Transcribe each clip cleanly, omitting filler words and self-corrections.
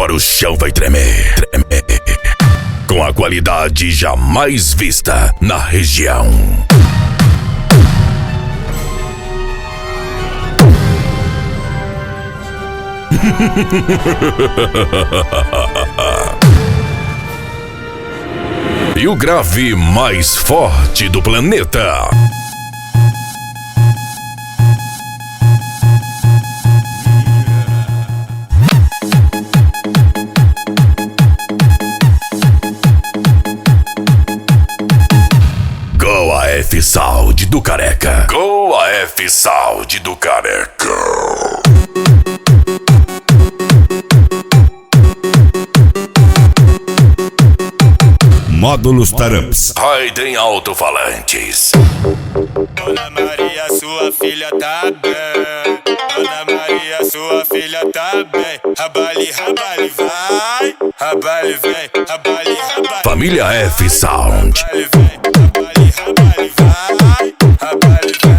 Agora o chão vai tremer, tremer, com a qualidade jamais vista na região. E o grave mais forte do planeta. Goa F Sound do Careca. Goa F Sound do Careca. Módulos Taramps. Raiden alto-falantes. Dona Maria, sua filha tá bem. Dona Maria, sua filha tá bem. Rabali, rabali, vai. Rabali, vem. Rabali, rabali. Família F Sound. Rabali, vem. Rabali, rabali, vai. Rabali, vem.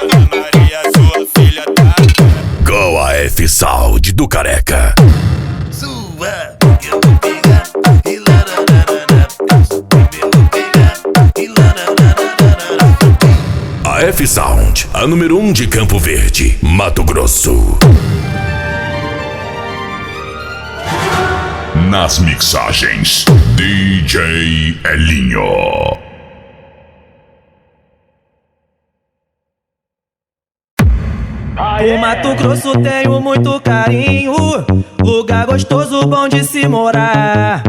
Dona Maria, sua filha tá bem. Goa F Sound do Careca. Sua, eu vou pegar e lá, A F Sound, a número 1 de Campo Verde, Mato Grosso. Nas mixagens, DJ Elinho. O Mato Grosso tenho muito carinho, lugar gostoso, bom de se morar.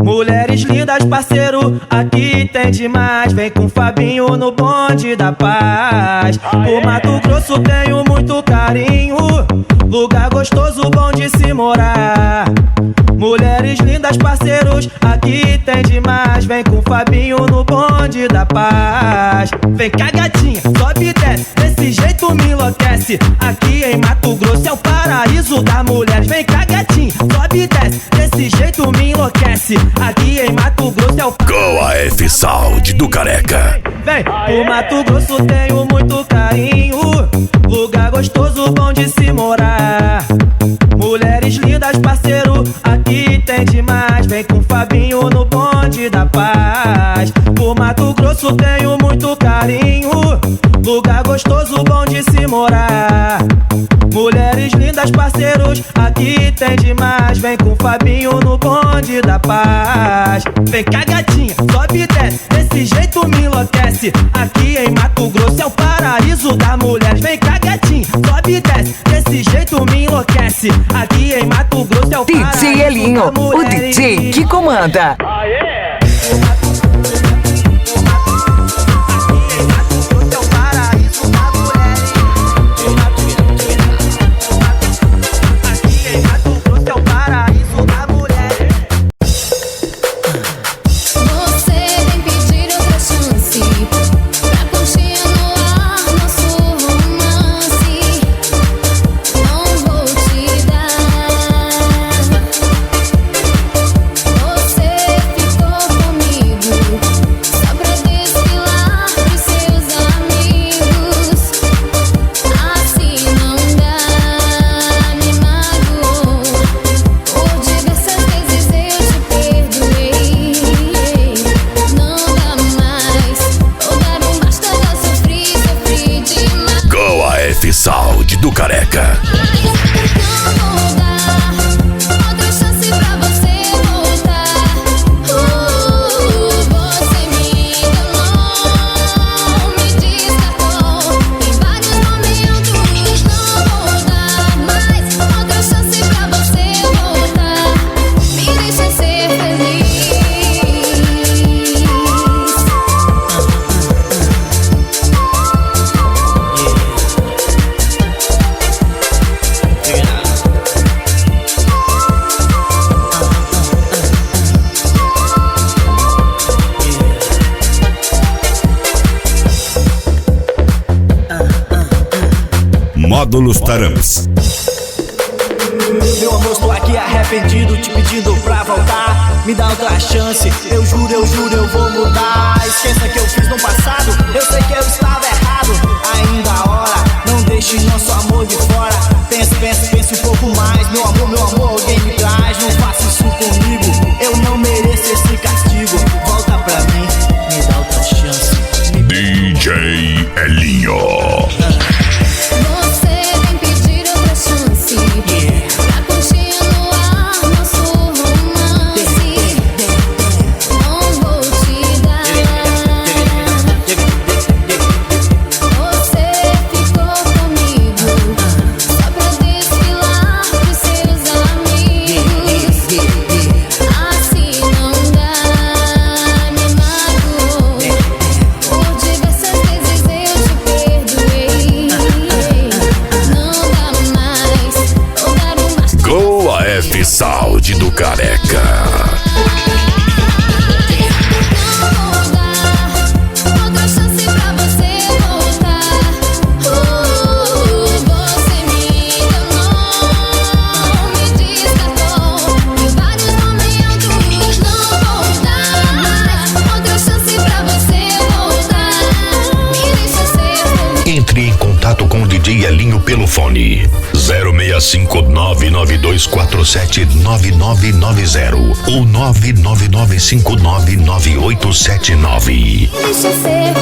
Mulheres lindas, parceiro, aqui tem demais. Vem com o Fabinho no bonde da paz. O Mato Grosso tenho muito carinho, lugar gostoso, bom de se morar. Mulheres lindas, parceiros, aqui tem demais. Vem com o Fabinho no bonde da paz. Vem cá, gatinha, sobe e desce, desse jeito me enlouquece. Aqui em Mato Grosso é o paraíso das mulheres. Vem cá, gatinha, sobe e desce, desse jeito me enlouquece. Aqui em Mato Grosso é o Goa F Sound do Careca. Vem, o Mato Grosso tenho muito carinho, lugar gostoso, bom de se morar. Mulheres lindas, parceiro, aqui tem demais. Vem com o Fabinho no bonde da paz. O Mato Grosso tenho muito carinho, lugar gostoso, bom de se morar. Mulheres lindas, parceiros, aqui tem demais. Vem com o Fabinho no bonde da paz. Vem cá, gatinha, sobe e desce, desse jeito me enlouquece. Aqui em Mato Grosso é o paraíso das mulheres. Vem cá, gatinha, sobe e desce, desse jeito me enlouquece. Aqui em Mato Grosso é o paraíso DJ Elinho, das mulheres. o DJ que comanda. F Sound do Careca. Módulos Taramps. Meu amor, estou aqui arrependido, te pedindo pra voltar. Me dá outra chance, eu juro, eu vou mudar. Esqueça que eu fiz no passado, eu sei que eu estava errado. Ainda há hora, não deixe nosso amor de fora. Pense um pouco mais, meu amor, alguém me traz. Entre em contato com o DJ Elinho pelo fone 065992479990 ou 999599879. Deixa eu ser feliz.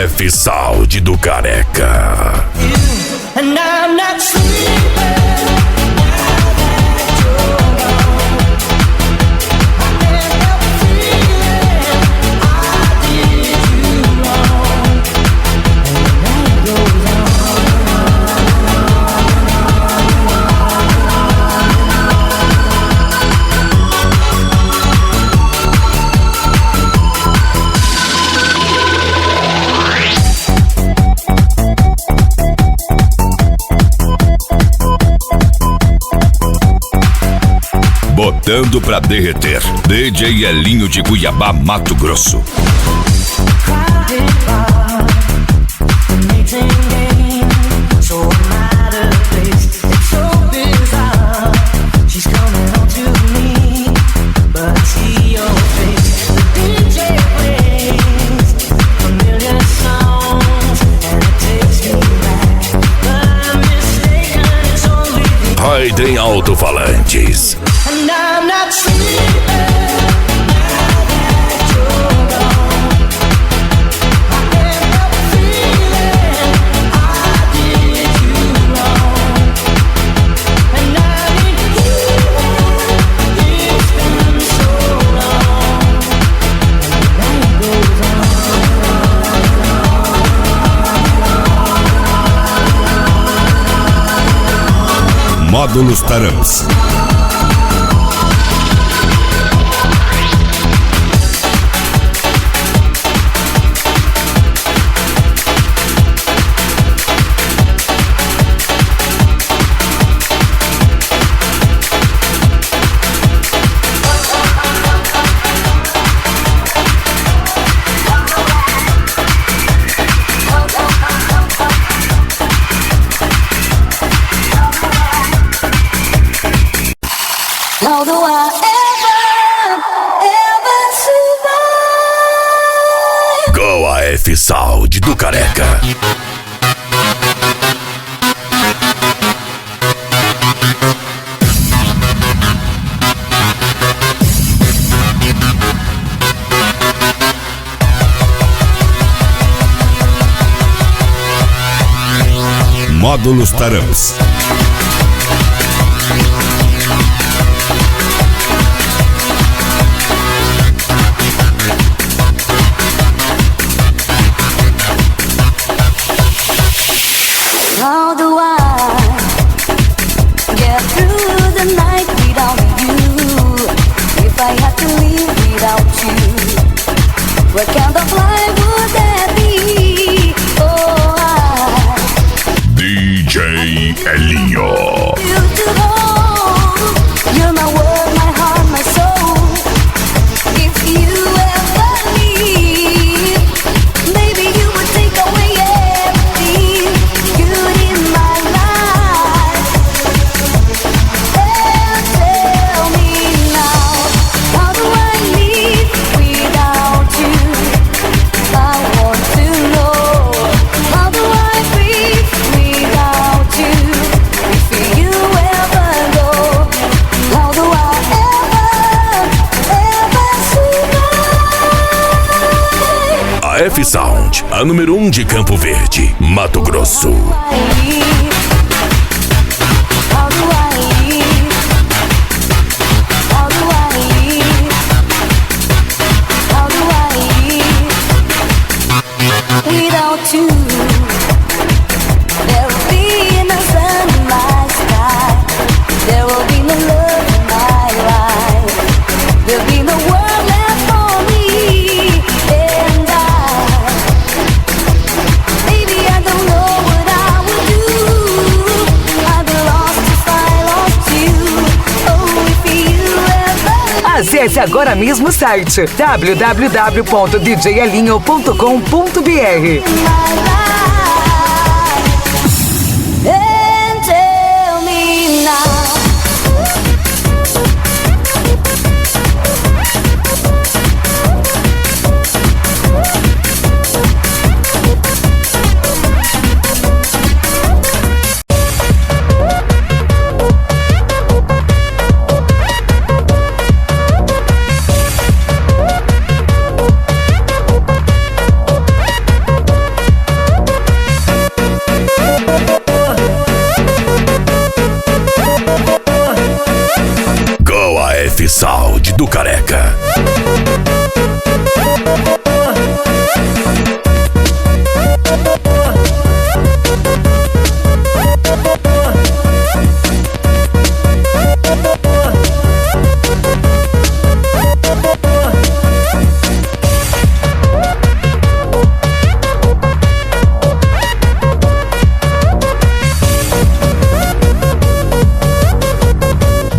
F Saúde do Careca. And I'm not sleeping. Botando pra derreter, DJ Elinho de Cuiabá, Mato Grosso. Raiden Alto-Falantes. And I'm not sleeping. Módulos Taramps. How do I ever survive? Go AF Saúde do Careca. Módulos Taramps. How do I get through the night without you? If I had to live without you, what kind of life would that be? Oh, DJ Elinho. beautiful. You're my world, my heart, my soul. If you ever leave, maybe you would take away everything good in my life. And tell me now, how do I live without you? I want to know, how do I breathe without you? If you ever go, how do I ever survive? A F Sound, a número 1 de Campo Verde, Mato Grosso. How do I live? How do I live? How do I live? without you. There will be no sun in my sky. There will be no love in my life. There'll be no world left for me and I. Baby, I don't know what I would do. I'd be lost if I lost you. Oh, if you ever Acesse agora mesmo o site www.djelinho.com.br. my life and tell me now. Goa F Sound do Careca.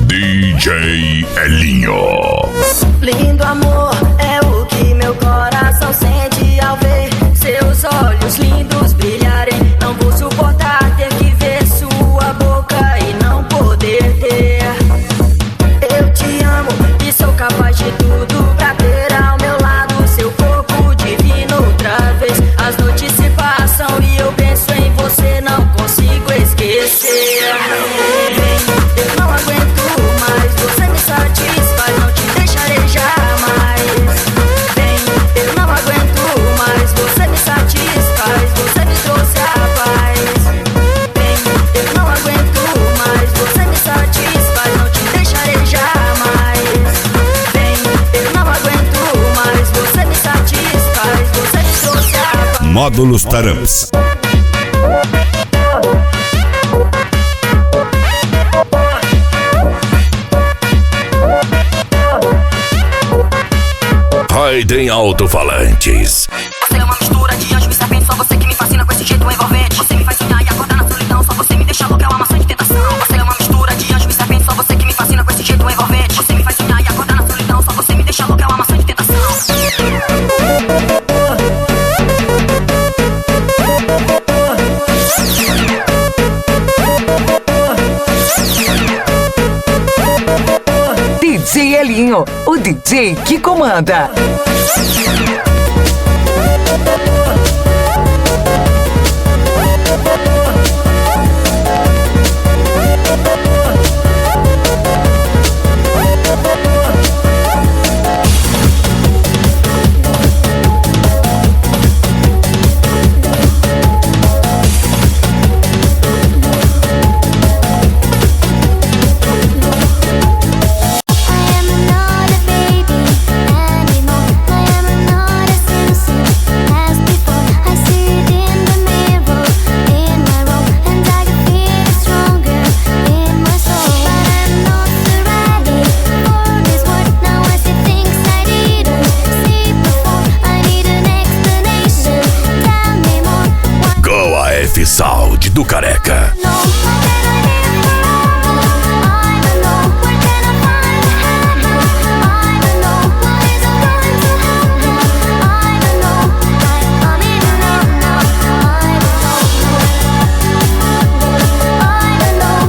DJ Elinho. Lindo amor é o que meu coração sente ao ver seus olhos lindos brilharem. Não vou suportar ter que ver sua boca e não poder ter. Eu te amo e sou capaz de tudo pra ter ao meu lado seu corpo divino outra vez. As noites se passam e eu penso em você, não consigo esquecer. Eu não aguento mais, você me satisfaz, não te deixarei jamais. Bem, eu não aguento mais, você me satisfaz, você me trouxe a paz. Bem, eu não aguento mais, você me satisfaz, não te deixarei jamais. Bem, eu não aguento mais, você me satisfaz, você me trouxe a paz. Módulos Taramps. Raiden Alto-Falantes. Você é uma mistura de anjo e serpente, só você que me fascina com esse jeito envolvente. Você me faz sonhar e acordar na solidão, só você me deixa louca, é uma maçã de tentação. Você é uma mistura de anjo e serpente, só você que me fascina com esse jeito envolvente. Você me faz sonhar e acordar na solidão, só você me deixa louca, é uma maçã de tentação. DJ Elinho, o DJ que comanda. I am not a baby anymore. I am not a Simpson as before. I see it in the mirror in my room, and I can feel it stronger in my soul. But I'm not so ready for this world. Now I see things I didn't see before. I need an explanation. Tell me more. What Goa F Sound do Careca. no, how can I live forever? I don't know. Where can I find heaven? I don't know. What is going to happen? I don't know. I'm in love now. I don't know. I don't know.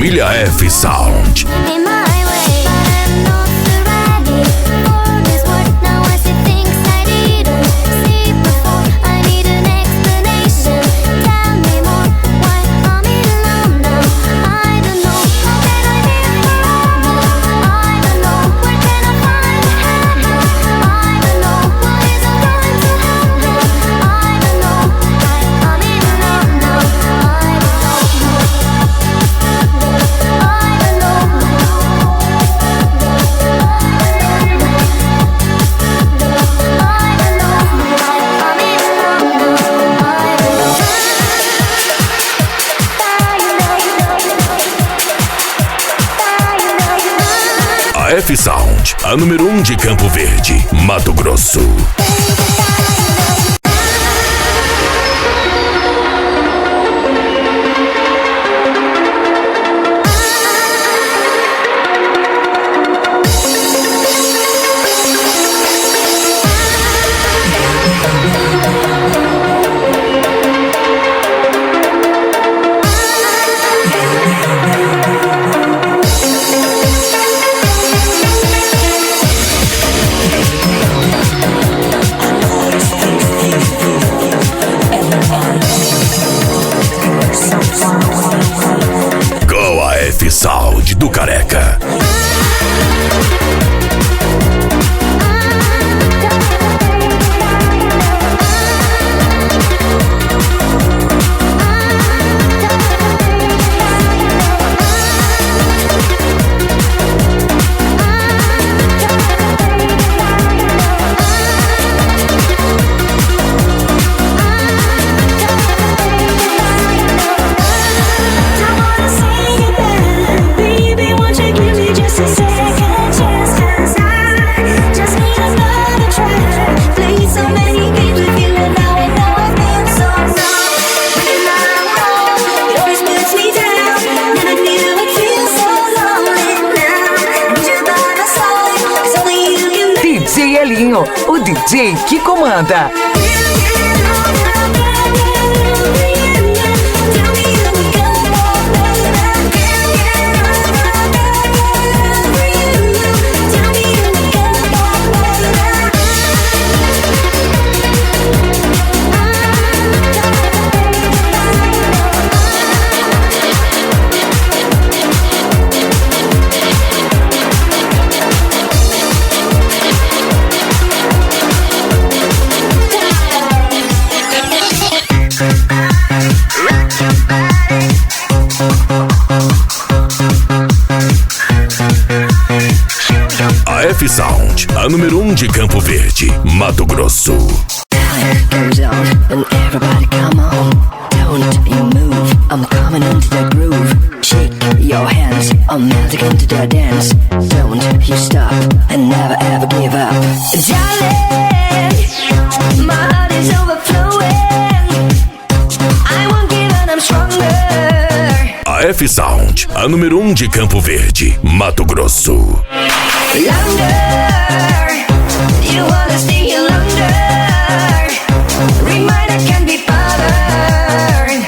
Família F Sound. In my way, I'm not ready for this world. Now I see things I didn't see before. I need an explanation. Tell me more. Why I'm in love now? I don't know. How can I live forever? I don't know. Where can I find heaven? I don't know. What is it going to happen? I don't know. Why I'm in love now? I don't know. A F Sound, a número 1 de Campo Verde, Mato Grosso. Com a F Sound do Careca. DJ Elinho, o DJ que comanda. A F Sound, a número 1 de Campo Verde, Mato Grosso. Goes on and everybody come on. Don't you move, I'm coming into the groove. Shake your hands, I'm melting into the dance. Don't you stop and never ever give up. Darling, my heart is overflowing. I won't give up, I'm stronger. A F Sound, a número 1 de Campo Verde, Mato Grosso. Longer, you wanna stay here longer. Remind I can be bothered.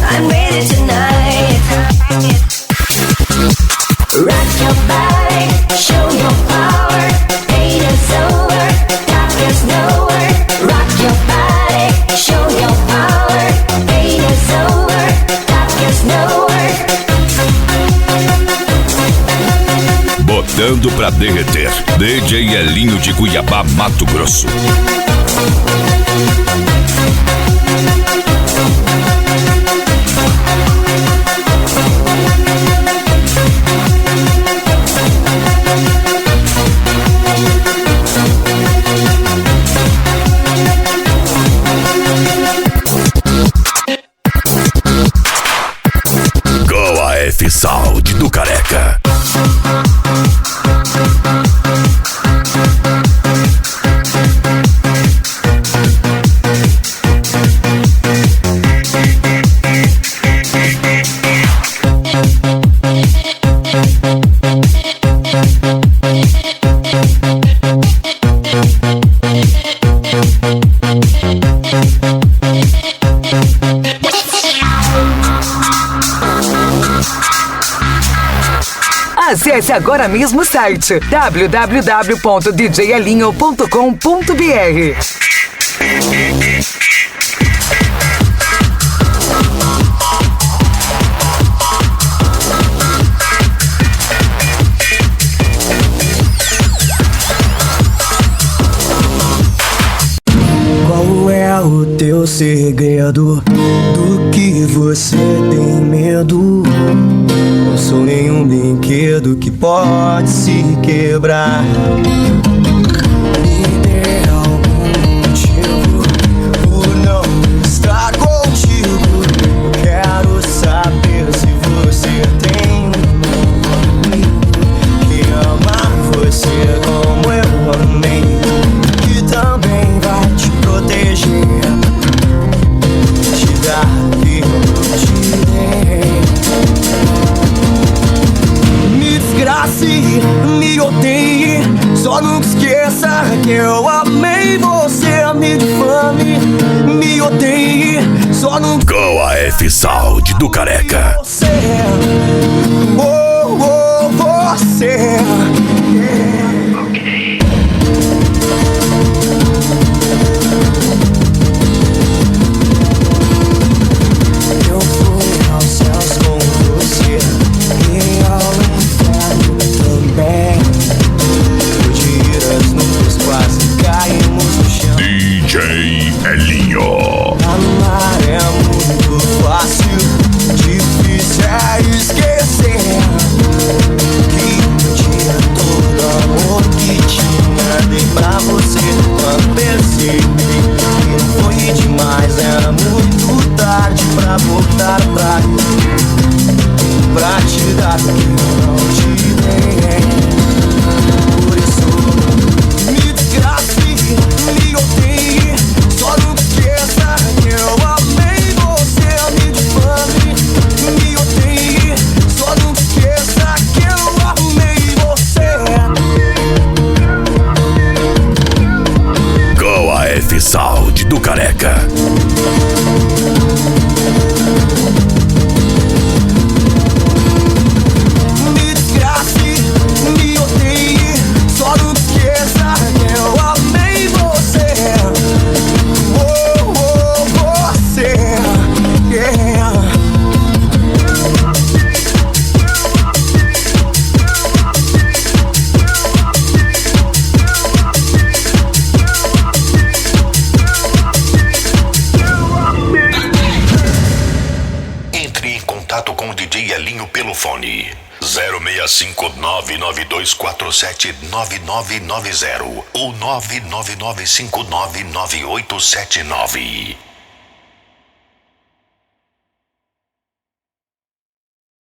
I'm ready tonight. Rock your body, show your power. Pain is over, darkness nowhere. Rock your body, show your power. Pain is over, darkness nowhere. Botando pra derreter. DJ Elinho de Cuiabá, Mato Grosso. Com a F Sound do Careca. Acesse agora mesmo o site www.djelinho.com.br. Qual é o teu segredo? Do que você tem medo? Não sou nenhum brinquedo que pode se quebrar. Me dê algum motivo por não estar contigo. Quero saber se você tem que amar você como eu amei, que também vai te proteger, te dar o que eu te dei. Me desgrace, me odeie, só nunca esqueça que eu amei você. Me difame, me odeie, só nunca Com a F Sound do Careca. você. Oh, oh, você. Eu fui aos céus com você e ao inferno também. Por dias nuvens quase caímos no chão. DJ Elinho. Amar é muito fácil, difícil é esquecer que um dia todo amor que tinha dei pra você. Quando percebi que não foi demais, era muito tarde pra voltar atrás, pra te dar o que eu não te dei. Por isso me desgrace, me odeie, só não esqueça que eu amei você. Me difame, me odeie, só não esqueça que eu amei você. Com a F Sound do Careca. Me desgrace, me odeie, só não esqueça que eu amei você. Oh, oh, você. Yeah. Entre em contato com o DJ Elinho pelo fone 065992479990 ou 999599879.